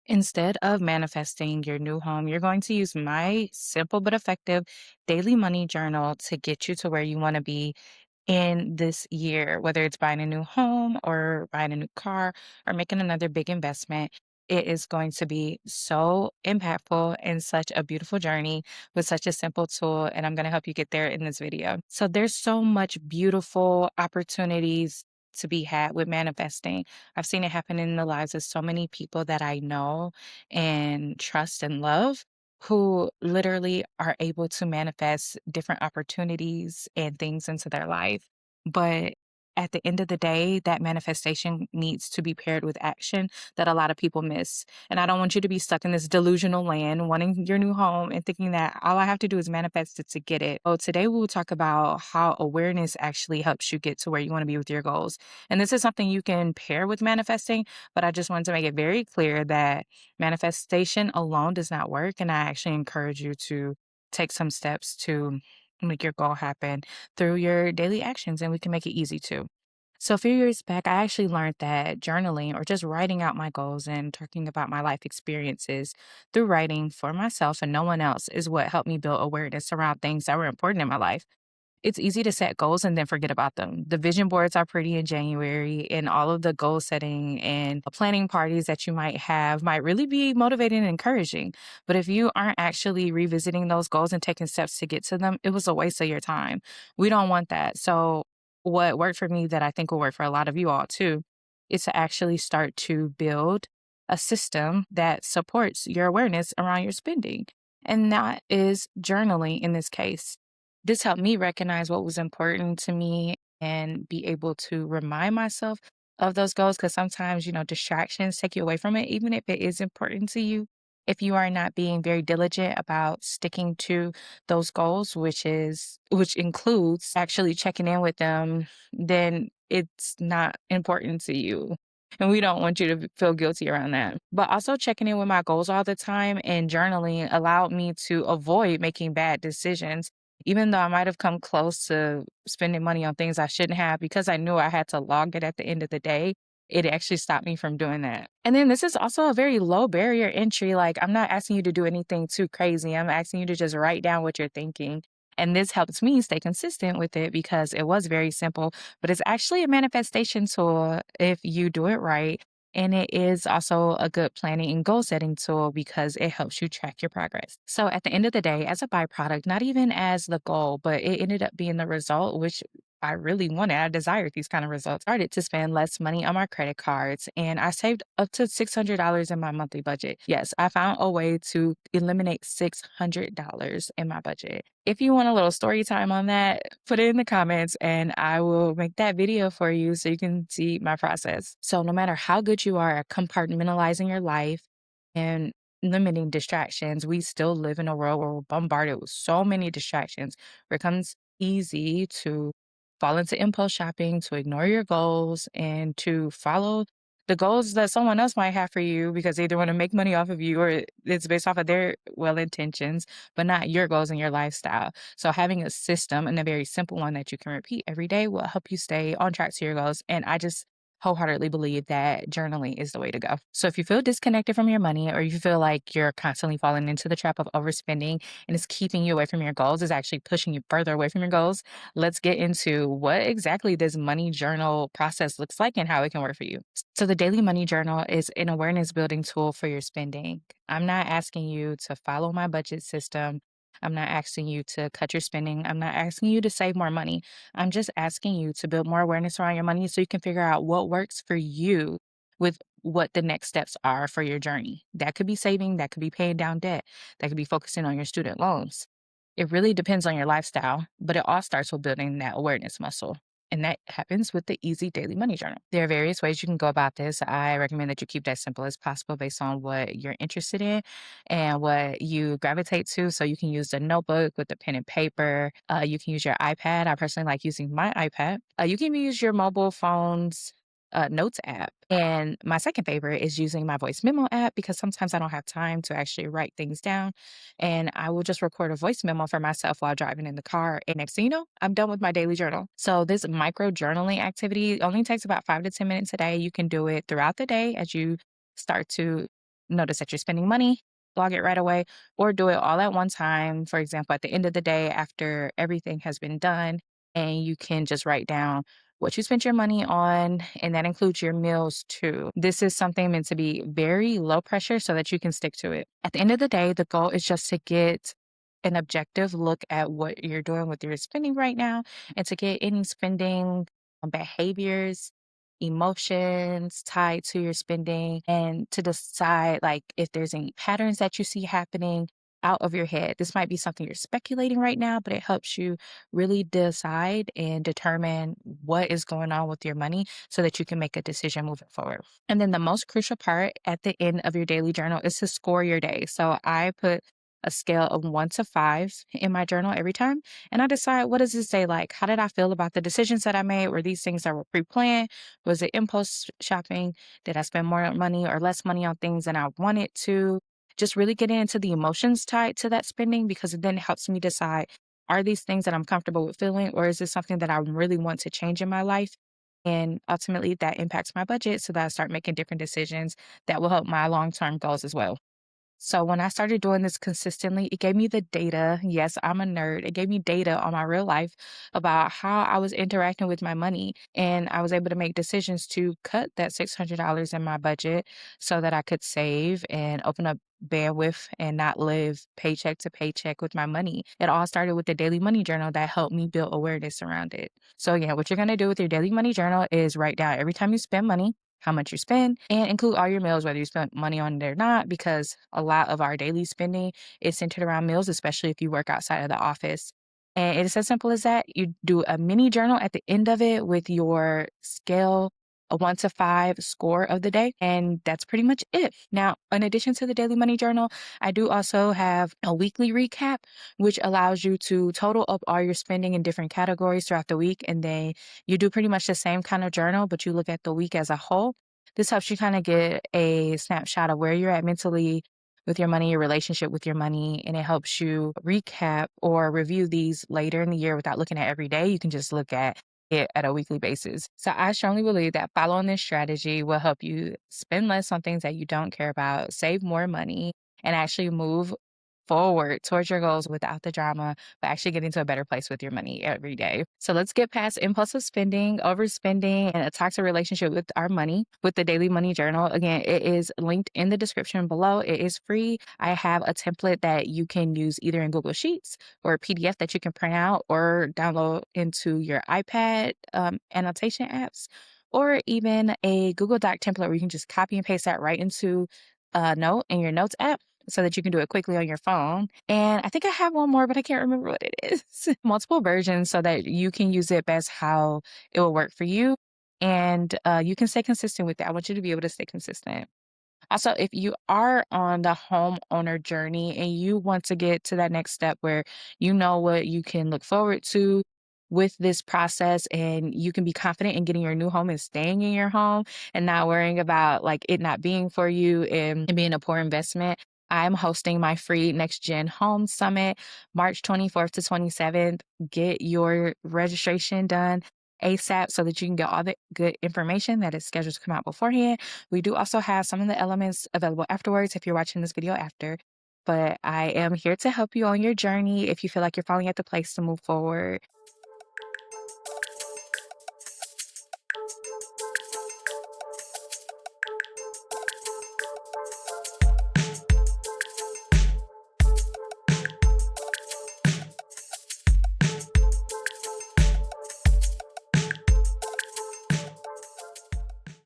Instead of manifesting your new home, you're going to use my simple but effective daily money journal to get you to where you want to be in this year, whether it's buying a new home or buying a new car or making another big investment. It is going to be so impactful and such a beautiful journey with such a simple tool. And I'm going to help you get there in this video. So, there's so much beautiful opportunities to be had with manifesting. I've seen it happen in the lives of so many people that I know and trust and love who literally are able to manifest different opportunities and things into their life. But at the end of the day, that manifestation needs to be paired with action that a lot of people miss. And I don't want you to be stuck in this delusional land, wanting your new home and thinking that all I have to do is manifest it to get it. Oh, today we will talk about how awareness actually helps you get to where you want to be with your goals. And this is something you can pair with manifesting, but I just wanted to make it very clear that manifestation alone does not work, and I actually encourage you to take some steps to make your goal happen through your daily actions, and we can make it easy too. So, a few years back, I actually learned that journaling or just writing out my goals and talking about my life experiences through writing for myself and no one else is what helped me build awareness around things that were important in my life. It's easy to set goals and then forget about them. The vision boards are pretty in January, and all of the goal setting and planning parties that you might have might really be motivating and encouraging. But if you aren't actually revisiting those goals and taking steps to get to them, it was a waste of your time. We don't want that. So, what worked for me that I think will work for a lot of you all too is to actually start to build a system that supports your awareness around your spending. And that is journaling in this case. This helped me recognize what was important to me and be able to remind myself of those goals because sometimes, distractions take you away from it, even if it is important to you. If you are not being very diligent about sticking to those goals, which includes actually checking in with them, then it's not important to you. And we don't want you to feel guilty around that. But also checking in with my goals all the time and journaling allowed me to avoid making bad decisions even though I might have come close to spending money on things I shouldn't have because I knew I had to log it at the end of the day, it actually stopped me from doing that. And then this is also a very low barrier entry. Like, I'm not asking you to do anything too crazy. I'm asking you to just write down what you're thinking. And this helps me stay consistent with it because it was very simple, but it's actually a manifestation tool if you do it right. And it is also a good planning and goal setting tool because it helps you track your progress. So at the end of the day, as a byproduct, not even as the goal, but it ended up being the result, which I really wanted. I desired these kind of results. Started to spend less money on my credit cards and I saved up to $600 in my monthly budget. Yes, I found a way to eliminate $600 in my budget. If you want a little story time on that, put it in the comments and I will make that video for you so you can see my process. So, no matter how good you are at compartmentalizing your life and limiting distractions, we still live in a world where we're bombarded with so many distractions where it comes easy to fall into impulse shopping, to ignore your goals, and to follow the goals that someone else might have for you because they either want to make money off of you or it's based off of their well intentions, but not your goals and your lifestyle. So having a system and a very simple one that you can repeat every day will help you stay on track to your goals. And I just wholeheartedly believe that journaling is the way to go. So if you feel disconnected from your money or you feel like you're constantly falling into the trap of overspending and it's keeping you away from your goals, is actually pushing you further away from your goals, let's get into what exactly this money journal process looks like and how it can work for you. So, the daily money journal is an awareness building tool for your spending. I'm not asking you to follow my budget system. I'm not asking you to cut your spending. I'm not asking you to save more money. I'm just asking you to build more awareness around your money so you can figure out what works for you with what the next steps are for your journey. That could be saving, that could be paying down debt, that could be focusing on your student loans. It really depends on your lifestyle, but it all starts with building that awareness muscle. And that happens with the easy daily money journal. There are various ways you can go about this. I recommend that you keep that simple as possible based on what you're interested in and what you gravitate to. So you can use a notebook with a pen and paper. You can use your iPad. I personally like using my iPad. You can use your mobile phone's notes app. And my second favorite is using my voice memo app because sometimes I don't have time to actually write things down. And I will just record a voice memo for myself while driving in the car. And next thing you know, I'm done with my daily journal. So this micro journaling activity only takes about 5 to 10 minutes a day. You can do it throughout the day as you start to notice that you're spending money, log it right away, or do it all at one time. For example, at the end of the day, after everything has been done, and you can just write down what you spent your money on, and that includes your meals too. This is something meant to be very low pressure so that you can stick to it. At the end of the day, the goal is just to get an objective look at what you're doing with your spending right now and to get any spending behaviors, emotions tied to your spending, and to decide like if there's any patterns that you see happening out of your head. This might be something you're speculating right now, but it helps you really decide and determine what is going on with your money so that you can make a decision moving forward. And then the most crucial part at the end of your daily journal is to score your day. So I put a scale of 1 to 5 in my journal every time. And I decide, what does this day like? How did I feel about the decisions that I made? Were these things that were pre planned? Was it impulse shopping? Did I spend more money or less money on things than I wanted to? Just really getting into the emotions tied to that spending because it then helps me decide, are these things that I'm comfortable with feeling, or is this something that I really want to change in my life? And ultimately, that impacts my budget so that I start making different decisions that will help my long term goals as well. So when I started doing this consistently, it gave me the data. Yes, I'm a nerd. It gave me data on my real life about how I was interacting with my money. And I was able to make decisions to cut that $600 in my budget so that I could save and open up bandwidth and not live paycheck to paycheck with my money. It all started with the daily money journal that helped me build awareness around it. So, yeah, what you're going to do with your daily money journal is write down every time you spend money, how much you spend, and include all your meals, whether you spent money on it or not, because a lot of our daily spending is centered around meals, especially if you work outside of the office. And it is as simple as that. You do a mini journal at the end of it with your scale, a 1 to 5 score of the day. And that's pretty much it. Now, in addition to the daily money journal, I do also have a weekly recap, which allows you to total up all your spending in different categories throughout the week. And then you do pretty much the same kind of journal, but you look at the week as a whole. This helps you kind of get a snapshot of where you're at mentally with your money, your relationship with your money, and it helps you recap or review these later in the year without looking at every day. You can just look at it at a weekly basis. So I strongly believe that following this strategy will help you spend less on things that you don't care about, save more money, and actually move forward towards your goals without the drama, but actually getting to a better place with your money every day. So let's get past impulsive spending, overspending, and a toxic relationship with our money with the daily money journal. Again, it is linked in the description below. It is free. I have a template that you can use either in Google Sheets or a PDF that you can print out or download into your iPad annotation apps, or even a Google Doc template where you can just copy and paste that right into a note in your notes app so that you can do it quickly on your phone. And I think I have one more, but I can't remember what it is. Multiple versions so that you can use it best how it will work for you. And you can stay consistent with it. I want you to be able to stay consistent. Also, if you are on the homeowner journey and you want to get to that next step where you know what you can look forward to with this process and you can be confident in getting your new home and staying in your home and not worrying about like it not being for you and being a poor investment. I'm hosting my free Next Gen Home Summit March 24th to 27th. Get your registration done ASAP so that you can get all the good information that is scheduled to come out beforehand. We do also have some of the elements available afterwards if you're watching this video after. But I am here to help you on your journey if you feel like you're finally at the place to move forward.